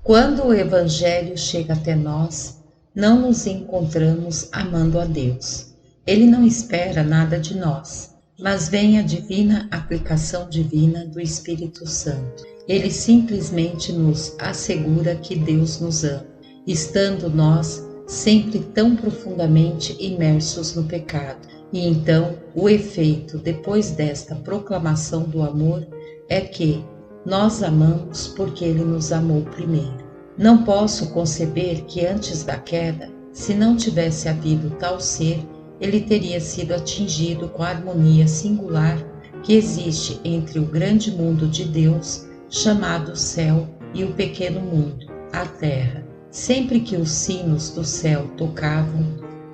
Quando o Evangelho chega até nós, não nos encontramos amando a Deus. Ele não espera nada de nós, mas vem a divina aplicação divina do Espírito Santo. Ele simplesmente nos assegura que Deus nos ama, estando nós sempre tão profundamente imersos no pecado. E então, o efeito depois desta proclamação do amor é que nós amamos porque Ele nos amou primeiro. Não posso conceber que antes da queda, se não tivesse havido tal ser, ele teria sido atingido com a harmonia singular que existe entre o grande mundo de Deus, chamado céu, e o pequeno mundo, a terra. Sempre que os sinos do céu tocavam,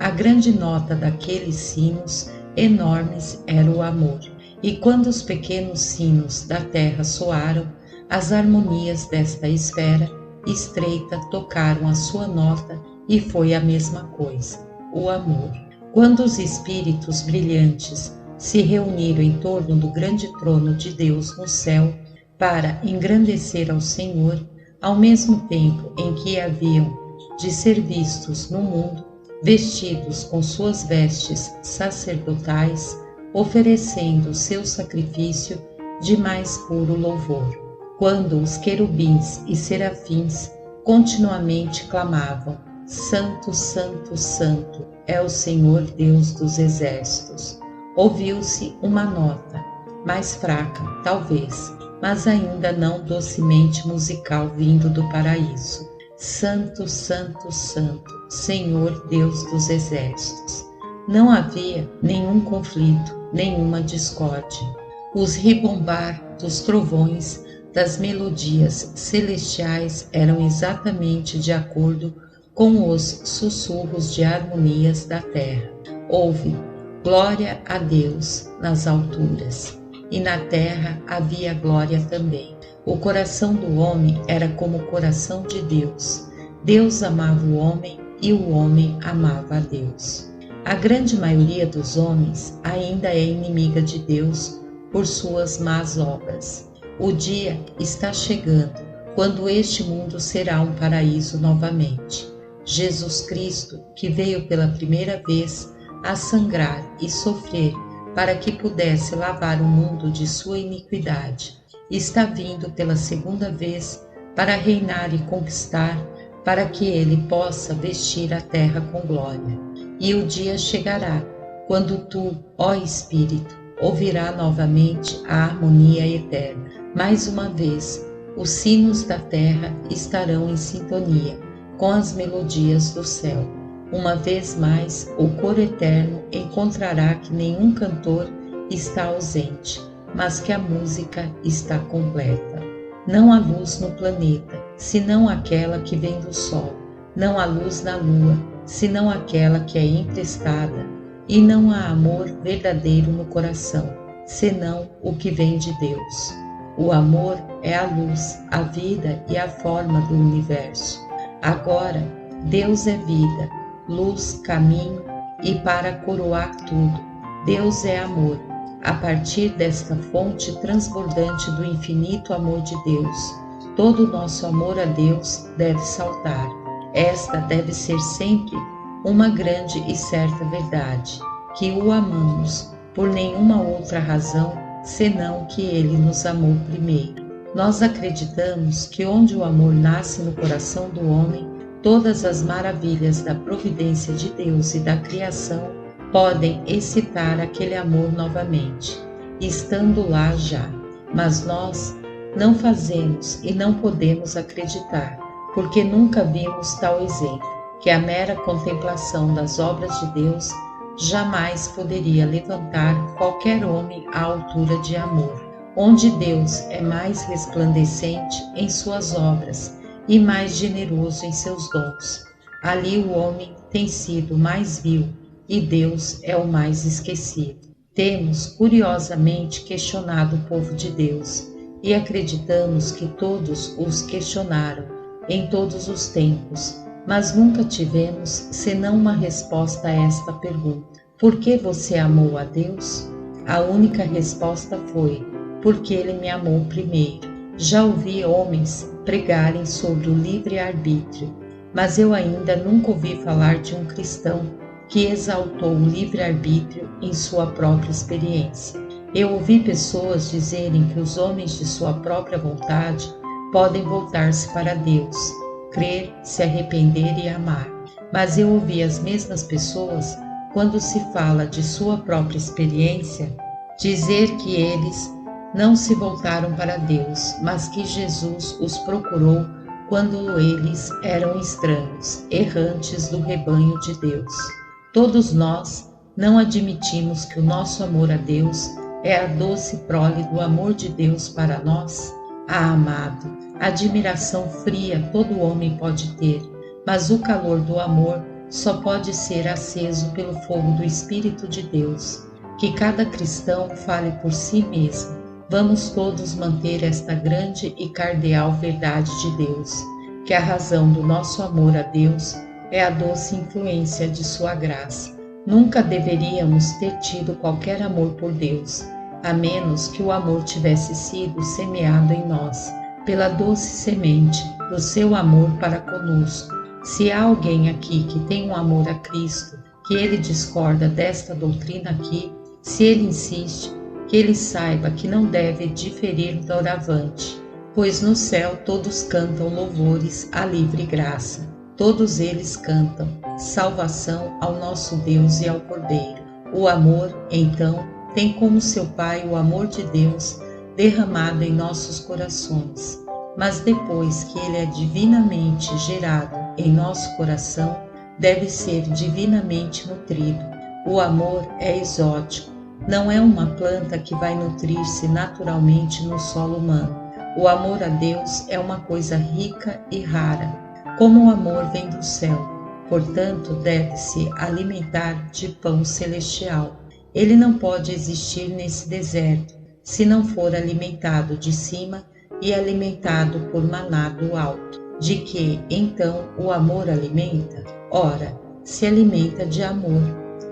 a grande nota daqueles sinos enormes era o amor. E quando os pequenos sinos da terra soaram, as harmonias desta esfera estreita tocaram a sua nota e foi a mesma coisa, o amor. Quando os espíritos brilhantes se reuniram em torno do grande trono de Deus no céu para engrandecer ao Senhor, ao mesmo tempo em que haviam de ser vistos no mundo, vestidos com suas vestes sacerdotais, oferecendo seu sacrifício de mais puro louvor. Quando os querubins e serafins continuamente clamavam: Santo, Santo, Santo é o Senhor Deus dos exércitos, ouviu-se uma nota, mais fraca, talvez, mas ainda não docemente musical vindo do paraíso. Santo, Santo, Santo, Senhor Deus dos exércitos. Não havia nenhum conflito, nenhuma discórdia. Os ribombar dos trovões, das melodias celestiais eram exatamente de acordo com os sussurros de harmonias da terra. Houve glória a Deus nas alturas, e na terra havia glória também. O coração do homem era como o coração de Deus. Deus amava o homem e o homem amava a Deus. A grande maioria dos homens ainda é inimiga de Deus por suas más obras. O dia está chegando quando este mundo será um paraíso novamente. Jesus Cristo, que veio pela primeira vez a sangrar e sofrer para que pudesse lavar o mundo de sua iniquidade, está vindo pela segunda vez para reinar e conquistar, para que ele possa vestir a terra com glória. E o dia chegará quando tu, ó Espírito, ouvirá novamente a harmonia eterna. Mais uma vez, os sinos da terra estarão em sintonia com as melodias do céu. Uma vez mais, o coro eterno encontrará que nenhum cantor está ausente, mas que a música está completa. Não há luz no planeta, senão aquela que vem do sol. Não há luz na lua, senão aquela que é emprestada. E não há amor verdadeiro no coração, senão o que vem de Deus. O amor é a luz, a vida e a forma do universo. Agora, Deus é vida, luz, caminho e para coroar tudo, Deus é amor. A partir desta fonte transbordante do infinito amor de Deus, todo o nosso amor a Deus deve saltar. Esta deve ser sempre uma grande e certa verdade, que o amamos por nenhuma outra razão senão que Ele nos amou primeiro. Nós acreditamos que onde o amor nasce no coração do homem, todas as maravilhas da providência de Deus e da criação podem excitar aquele amor novamente, estando lá já. Mas nós não fazemos e não podemos acreditar, porque nunca vimos tal exemplo, que a mera contemplação das obras de Deus jamais poderia levantar qualquer homem à altura de amor, onde Deus é mais resplandecente em suas obras e mais generoso em seus dons. Ali o homem tem sido mais vil e Deus é o mais esquecido. Temos curiosamente questionado o povo de Deus e acreditamos que todos os questionaram em todos os tempos, mas nunca tivemos senão uma resposta a esta pergunta: por que você amou a Deus? A única resposta foi: porque Ele me amou primeiro. Já ouvi homens pregarem sobre o livre-arbítrio, mas eu ainda nunca ouvi falar de um cristão que exaltou o livre-arbítrio em sua própria experiência. Eu ouvi pessoas dizerem que os homens de sua própria vontade podem voltar-se para Deus, crer, se arrepender e amar. Mas eu ouvi as mesmas pessoas, quando se fala de sua própria experiência, dizer que eles não se voltaram para Deus, mas que Jesus os procurou quando eles eram estranhos, errantes do rebanho de Deus. Todos nós não admitimos que o nosso amor a Deus é a doce prole do amor de Deus para nós? Ah, amado, admiração fria todo homem pode ter, mas o calor do amor só pode ser aceso pelo fogo do Espírito de Deus. Que cada cristão fale por si mesmo. Vamos todos manter esta grande e cardeal verdade de Deus, que a razão do nosso amor a Deus é a doce influência de sua graça. Nunca deveríamos ter tido qualquer amor por Deus, a menos que o amor tivesse sido semeado em nós, pela doce semente do seu amor para conosco. Se há alguém aqui que tem um amor a Cristo, que ele discorda desta doutrina aqui, se ele insiste, que ele saiba que não deve diferir doravante, pois no céu todos cantam louvores à livre graça. Todos eles cantam salvação ao nosso Deus e ao Cordeiro. O amor, então, tem como seu Pai o amor de Deus derramado em nossos corações. Mas depois que ele é divinamente gerado em nosso coração, deve ser divinamente nutrido. O amor é exótico, não é uma planta que vai nutrir-se naturalmente no solo humano. O amor a Deus é uma coisa rica e rara, como o amor vem do céu. Portanto, deve-se alimentar de pão celestial. Ele não pode existir nesse deserto, se não for alimentado de cima e alimentado por maná do alto. De que, então, o amor alimenta? Ora, se alimenta de amor.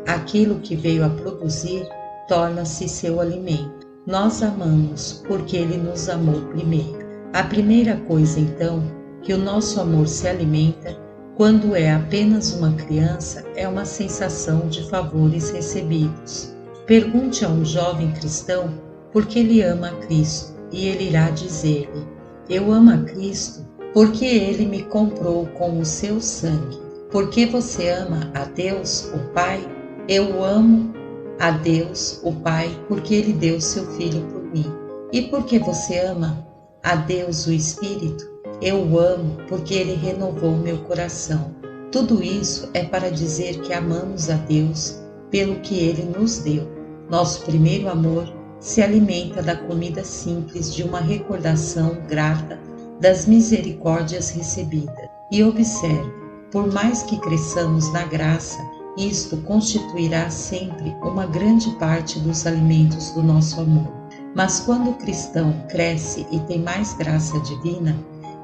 Aquilo que veio a produzir torna-se seu alimento. Nós amamos porque ele nos amou primeiro. A primeira coisa, então, que o nosso amor se alimenta, quando é apenas uma criança, é uma sensação de favores recebidos. Pergunte a um jovem cristão por que ele ama a Cristo, e ele irá dizer-lhe: eu amo a Cristo porque ele me comprou com o seu sangue. Por que você ama a Deus, o Pai? Eu amo a Deus, o Pai, porque ele deu seu Filho por mim. E por que você ama a Deus, o Espírito? Eu o amo porque ele renovou meu coração. Tudo isso é para dizer que amamos a Deus pelo que ele nos deu. Nosso primeiro amor se alimenta da comida simples de uma recordação grata das misericórdias recebidas. E observe, por mais que cresçamos na graça, isto constituirá sempre uma grande parte dos alimentos do nosso amor. Mas quando o cristão cresce e tem mais graça divina,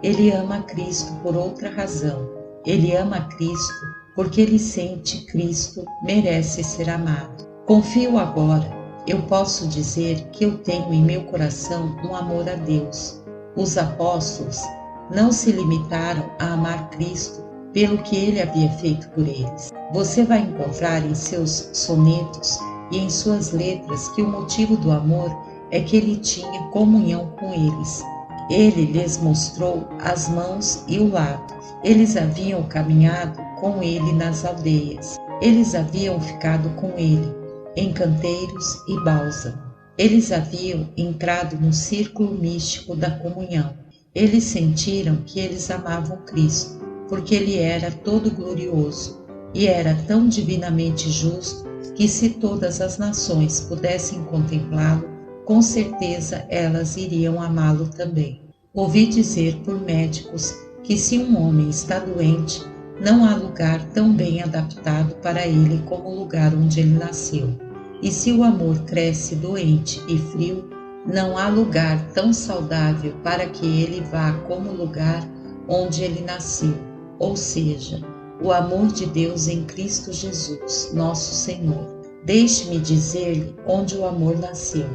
ele ama a Cristo por outra razão. Ele ama a Cristo porque ele sente Cristo merece ser amado. Confio agora, eu posso dizer que eu tenho em meu coração um amor a Deus. Os apóstolos não se limitaram a amar Cristo pelo que ele havia feito por eles. Você vai encontrar em seus sonetos e em suas letras que o motivo do amor é que ele tinha comunhão com eles. Ele lhes mostrou as mãos e o lado. Eles haviam caminhado com ele nas aldeias. Eles haviam ficado com ele em canteiros e bálsamo. Eles haviam entrado no círculo místico da comunhão. Eles sentiram que eles amavam Cristo, porque ele era todo glorioso e era tão divinamente justo que, se todas as nações pudessem contemplá-lo, com certeza elas iriam amá-lo também. Ouvi dizer por médicos que, se um homem está doente, não há lugar tão bem adaptado para ele como o lugar onde ele nasceu. E se o amor cresce doente e frio, não há lugar tão saudável para que ele vá como o lugar onde ele nasceu, ou seja, o amor de Deus em Cristo Jesus, nosso Senhor. Deixe-me dizer-lhe onde o amor nasceu.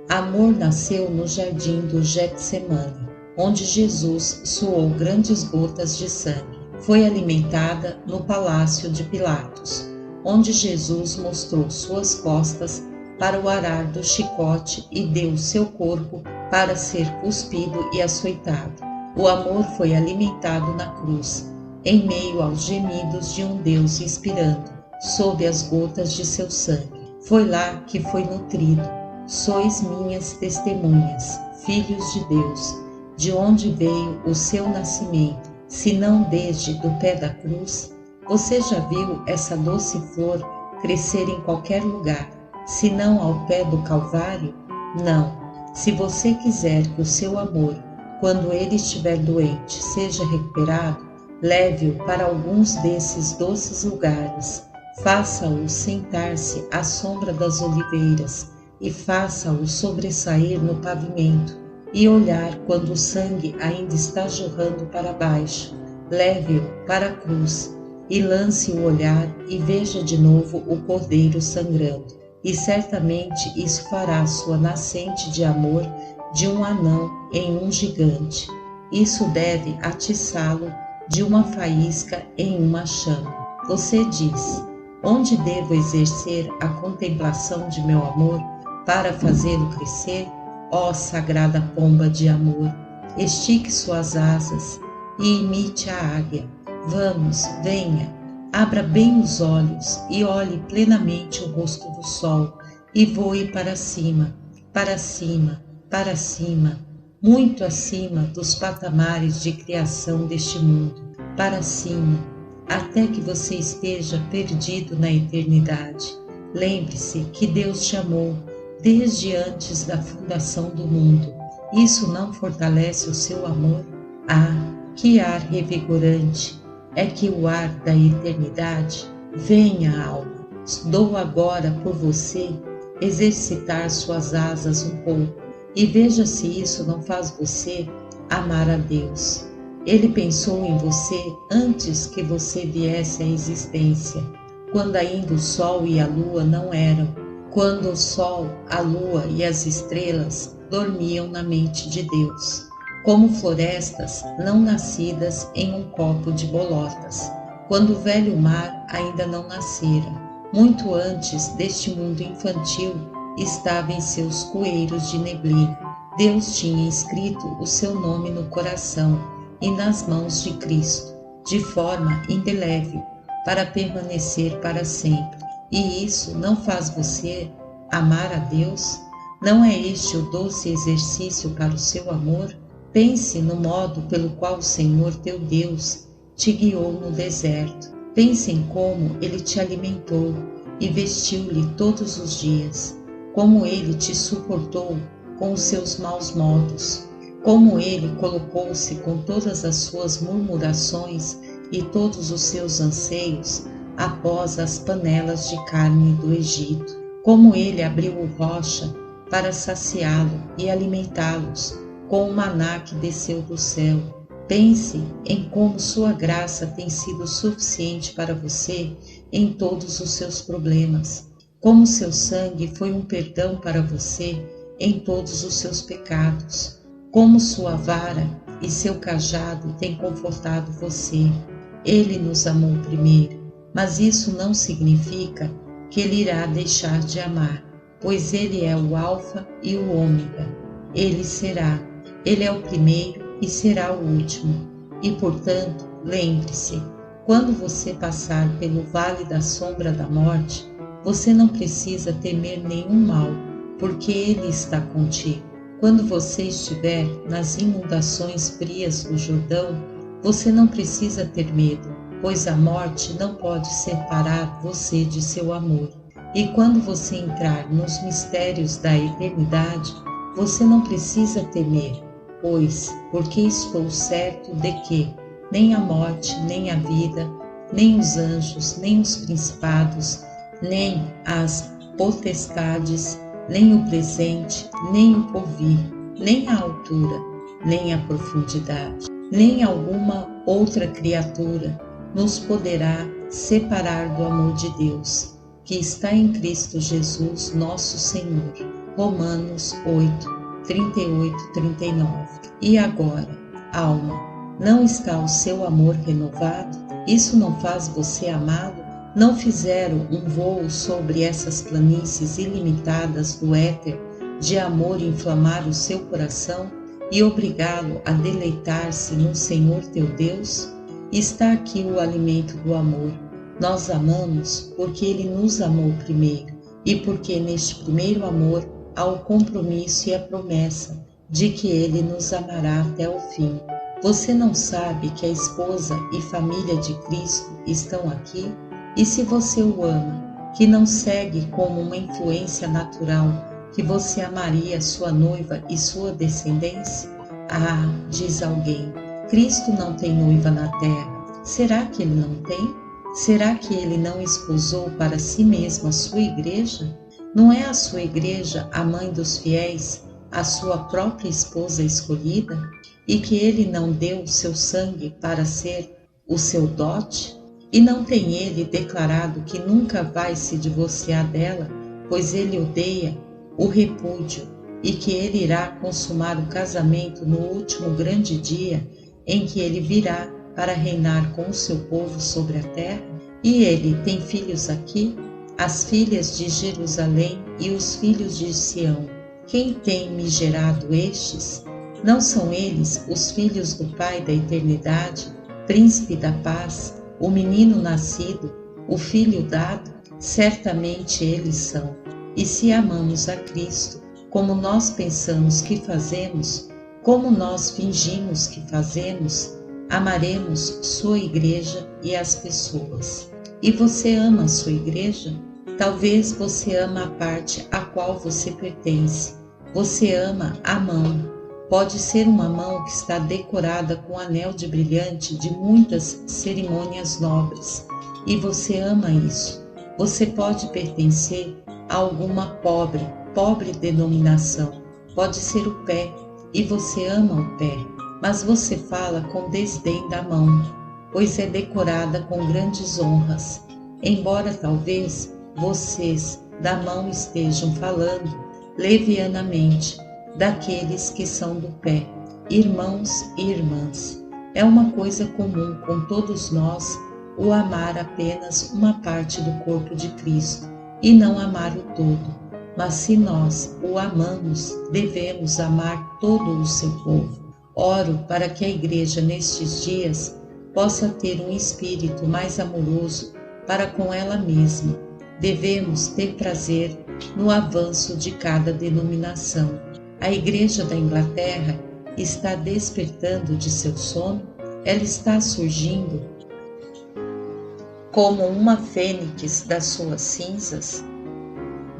Amor nasceu no jardim do Getsemane. onde Jesus suou grandes gotas de sangue. Foi alimentada no palácio de Pilatos, onde Jesus mostrou suas costas para o arar do chicote e deu seu corpo para ser cuspido e açoitado. O amor foi alimentado na cruz, em meio aos gemidos de um Deus expirando, sob as gotas de seu sangue. Foi lá que foi nutrido. Sois minhas testemunhas, filhos de Deus, de onde veio o seu nascimento, se não desde do pé da cruz? Você já viu essa doce flor crescer em qualquer lugar, se não ao pé do Calvário? Não. Se você quiser que o seu amor, quando ele estiver doente, seja recuperado, leve-o para alguns desses doces lugares. Faça-o sentar-se à sombra das oliveiras e faça-o sobressair no pavimento e olhar quando o sangue ainda está jorrando para baixo. Leve-o para a cruz e lance o olhar e veja de novo o cordeiro sangrando. E certamente isso fará sua nascente de amor de um anão em um gigante. Isso deve atiçá-lo de uma faísca em uma chama. Você diz: onde devo exercer a contemplação de meu amor para fazê-lo crescer? Ó sagrada pomba de amor, estique suas asas e imite a águia. Vamos, venha, abra bem os olhos e olhe plenamente o rosto do sol e voe para cima, para cima, para cima, muito acima dos patamares de criação deste mundo, para cima, até que você esteja perdido na eternidade. Lembre-se que Deus te amou desde antes da fundação do mundo. Isso não fortalece o seu amor? Ah, que ar revigorante! É que o ar da eternidade. Venha, alma, dou agora por você exercitar suas asas um pouco e veja se isso não faz você amar a Deus. Ele pensou em você antes que você viesse à existência, quando ainda o sol e a lua não eram, quando o sol, a lua e as estrelas dormiam na mente de Deus, como florestas não nascidas em um copo de bolotas, quando o velho mar ainda não nascera. Muito antes deste mundo infantil estava em seus coeiros de neblina. Deus tinha escrito o seu nome no coração e nas mãos de Cristo, de forma indelével, para permanecer para sempre. E isso não faz você amar a Deus? Não é este o doce exercício para o seu amor? Pense no modo pelo qual o Senhor teu Deus te guiou no deserto. Pense em como Ele te alimentou e vestiu-lhe todos os dias, como Ele te suportou com os seus maus modos, como Ele colocou-se com todas as suas murmurações e todos os seus anseios após as panelas de carne do Egito, como Ele abriu o rocha para saciá-lo e alimentá-los com o maná que desceu do céu. Pense em como sua graça tem sido suficiente para você em todos os seus problemas, como seu sangue foi um perdão para você em todos os seus pecados, como sua vara e seu cajado têm confortado você. Ele nos amou primeiro, mas isso não significa que Ele irá deixar de amar, pois Ele é o Alfa e o Ômega. Ele é o primeiro e será o último. E, portanto, lembre-se, quando você passar pelo vale da sombra da morte, você não precisa temer nenhum mal, porque Ele está contigo. Quando você estiver nas inundações frias do Jordão, você não precisa ter medo, pois a morte não pode separar você de seu amor. E quando você entrar nos mistérios da eternidade, você não precisa temer, porque estou certo de que nem a morte, nem a vida, nem os anjos, nem os principados, nem as potestades, nem o presente, nem o porvir, nem a altura, nem a profundidade, nem alguma outra criatura nos poderá separar do amor de Deus, que está em Cristo Jesus, nosso Senhor. Romanos 8, 38, 39. E agora, alma, não está o seu amor renovado? Isso não faz você amá-lo? Não fizeram um voo sobre essas planícies ilimitadas do éter de amor inflamar o seu coração e obrigá-lo a deleitar-se no Senhor teu Deus? Está aqui o alimento do amor. Nós amamos porque Ele nos amou primeiro, e porque neste primeiro amor há o compromisso e a promessa de que Ele nos amará até o fim. Você não sabe que a esposa e família de Cristo estão aqui? E se você o ama, que não segue como uma influência natural que você amaria sua noiva e sua descendência? Ah, diz alguém, Cristo não tem noiva na terra. Será que Ele não tem? Será que Ele não esposou para si mesmo a sua igreja? Não é a sua igreja a mãe dos fiéis, a sua própria esposa escolhida? E que Ele não deu o seu sangue para ser o seu dote? E não tem Ele declarado que nunca vai se divorciar dela, pois Ele odeia o repúdio, e que Ele irá consumar o casamento no último grande dia em que Ele virá para reinar com o seu povo sobre a terra? E Ele tem filhos aqui, as filhas de Jerusalém e os filhos de Sião. Quem tem me gerado estes? Não são eles os filhos do Pai da eternidade, príncipe da paz, o menino nascido, o filho dado? Certamente eles são. E se amamos a Cristo, como nós pensamos que fazemos, como nós fingimos que fazemos, amaremos sua igreja e as pessoas. E você ama a sua igreja? Talvez você ama a parte a qual você pertence. Você ama a mão. Pode ser uma mão que está decorada com anel de brilhante de muitas cerimônias nobres. E você ama isso. Você pode pertencer a alguma pobre denominação. Pode ser o pé, e você ama o pé. Mas você fala com desdém da mão, pois é decorada com grandes honras. Embora talvez vocês da mão estejam falando levianamente daqueles que são do pé. Irmãos e irmãs, é uma coisa comum com todos nós o amar apenas uma parte do corpo de Cristo e não amar o todo. Mas se nós o amamos, devemos amar todo o seu povo. Oro para que a igreja nestes dias possa ter um espírito mais amoroso para com ela mesma. Devemos ter prazer no avanço de cada denominação. A igreja da Inglaterra está despertando de seu sono? Ela está surgindo como uma fênix das suas cinzas?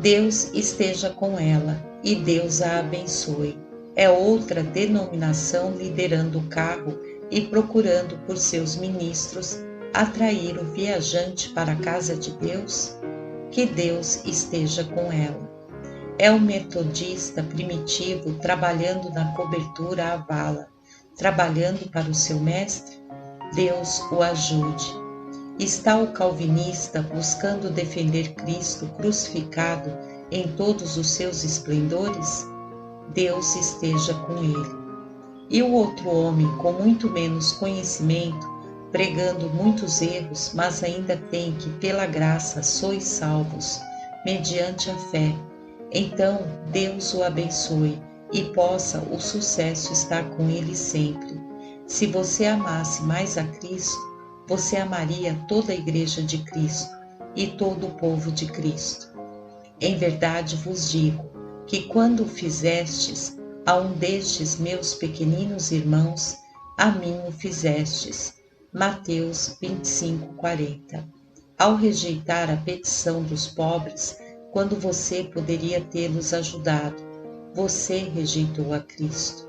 Deus esteja com ela e Deus a abençoe. É outra denominação liderando o carro e procurando por seus ministros atrair o viajante para a casa de Deus? Que Deus esteja com ela. É o metodista primitivo trabalhando na cobertura à vala, trabalhando para o seu mestre? Deus o ajude. Está o calvinista buscando defender Cristo crucificado em todos os seus esplendores? Deus esteja com ele. E o outro homem com muito menos conhecimento, pregando muitos erros, mas ainda tem que pela graça sois salvos, mediante a fé. Então Deus o abençoe e possa o sucesso estar com ele sempre. Se você amasse mais a Cristo, você amaria toda a igreja de Cristo e todo o povo de Cristo. Em verdade vos digo que quando o fizestes a um destes meus pequeninos irmãos, a mim o fizestes. Mateus 25:40. Ao rejeitar a petição dos pobres, quando você poderia tê-los ajudado, você rejeitou a Cristo.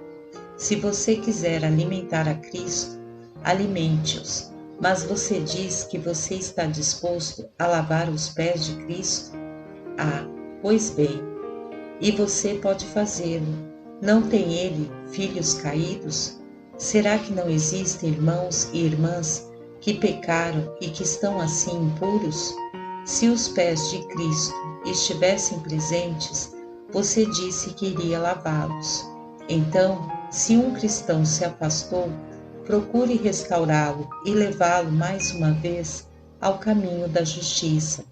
Se você quiser alimentar a Cristo, alimente-os. Mas você diz que você está disposto a lavar os pés de Cristo? Ah, pois bem, e você pode fazê-lo. Não tem ele filhos caídos? Será que não existem irmãos e irmãs que pecaram e que estão assim impuros? Se os pés de Cristo estivessem presentes, você disse que iria lavá-los. Então, se um cristão se afastou, procure restaurá-lo e levá-lo mais uma vez ao caminho da justiça.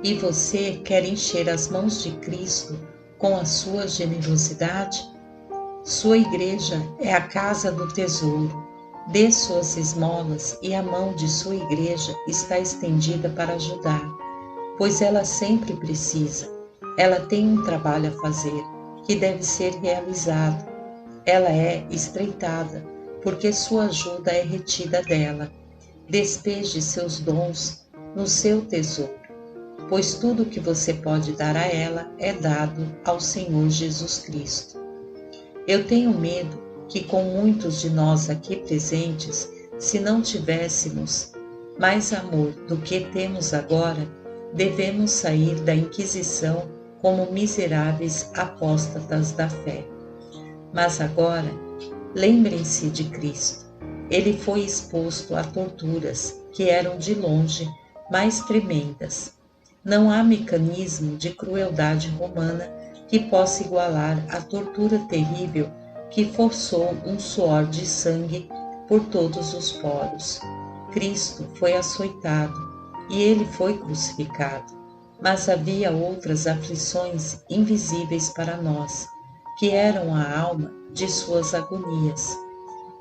E você quer encher as mãos de Cristo com a sua generosidade? Sua igreja é a casa do tesouro. Dê suas esmolas e a mão de sua igreja está estendida para ajudar, pois ela sempre precisa. Ela tem um trabalho a fazer, que deve ser realizado. Ela é estreitada, porque sua ajuda é retida dela. Despeje seus dons no seu tesouro, pois tudo o que você pode dar a ela é dado ao Senhor Jesus Cristo. Eu tenho medo que com muitos de nós aqui presentes, se não tivéssemos mais amor do que temos agora, devemos sair da Inquisição como miseráveis apóstatas da fé. Mas agora, lembrem-se de Cristo. Ele foi exposto a torturas que eram de longe mais tremendas. Não há mecanismo de crueldade romana que possa igualar a tortura terrível que forçou um suor de sangue por todos os poros. Cristo foi açoitado e ele foi crucificado, mas havia outras aflições invisíveis para nós, que eram a alma de suas agonias.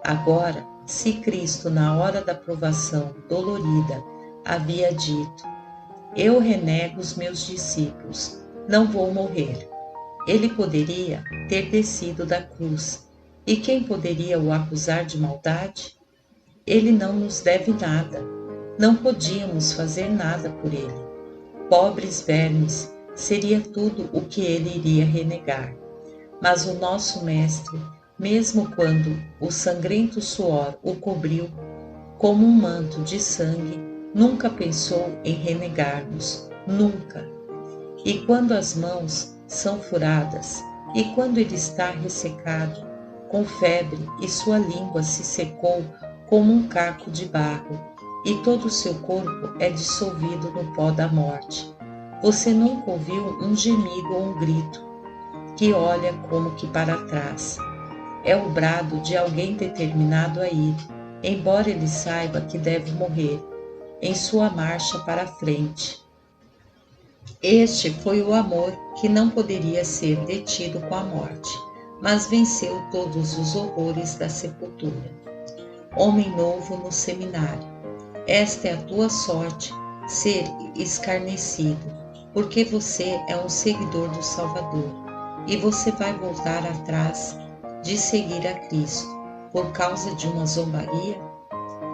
Agora, se Cristo, na hora da provação dolorida, havia dito: eu renego os meus discípulos, não vou morrer. Ele poderia ter descido da cruz. E quem poderia o acusar de maldade? Ele não nos deve nada. Não podíamos fazer nada por ele. Pobres vermes, seria tudo o que ele iria renegar. Mas o nosso Mestre, mesmo quando o sangrento suor o cobriu como um manto de sangue, nunca pensou em renegar-nos, nunca. E quando as mãos são furadas, e quando ele está ressecado, com febre, e sua língua se secou como um caco de barro, e todo o seu corpo é dissolvido no pó da morte, você nunca ouviu um gemido ou um grito, que olha como que para trás. É o brado de alguém determinado a ir, embora ele saiba que deve morrer, em sua marcha para a frente. Este foi o amor que não poderia ser detido com a morte, mas venceu todos os horrores da sepultura. Homem novo no seminário, esta é a tua sorte, ser escarnecido, porque você é um seguidor do Salvador, e você vai voltar atrás de seguir a Cristo, por causa de uma zombaria?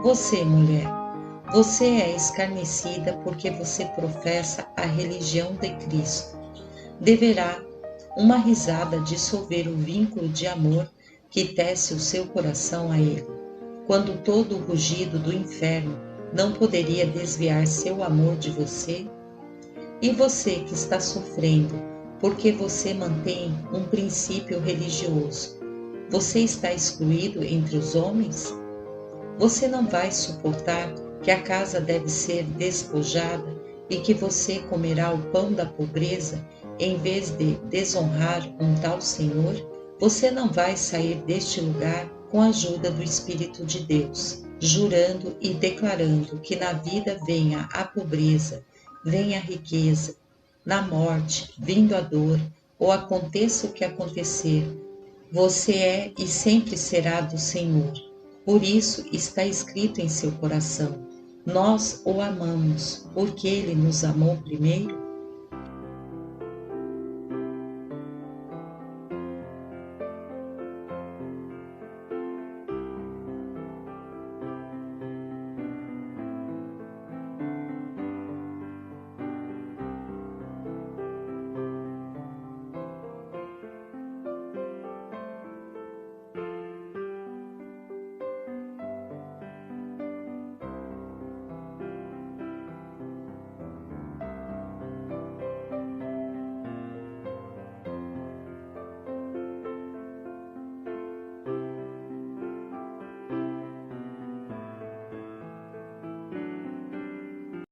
Você, mulher, você é escarnecida porque você professa a religião de Cristo. Deverá uma risada dissolver o vínculo de amor que tece o seu coração a Ele, quando todo o rugido do inferno não poderia desviar seu amor de você? E você que está sofrendo porque você mantém um princípio religioso, você está excluído entre os homens? Você não vai suportar que a casa deve ser despojada e que você comerá o pão da pobreza em vez de desonrar um tal Senhor? Você não vai sair deste lugar com a ajuda do Espírito de Deus, jurando e declarando que na vida venha a pobreza, venha a riqueza, na morte, vindo a dor, ou aconteça o que acontecer, você é e sempre será do Senhor. Por isso está escrito em seu coração: nós o amamos, porque ele nos amou primeiro.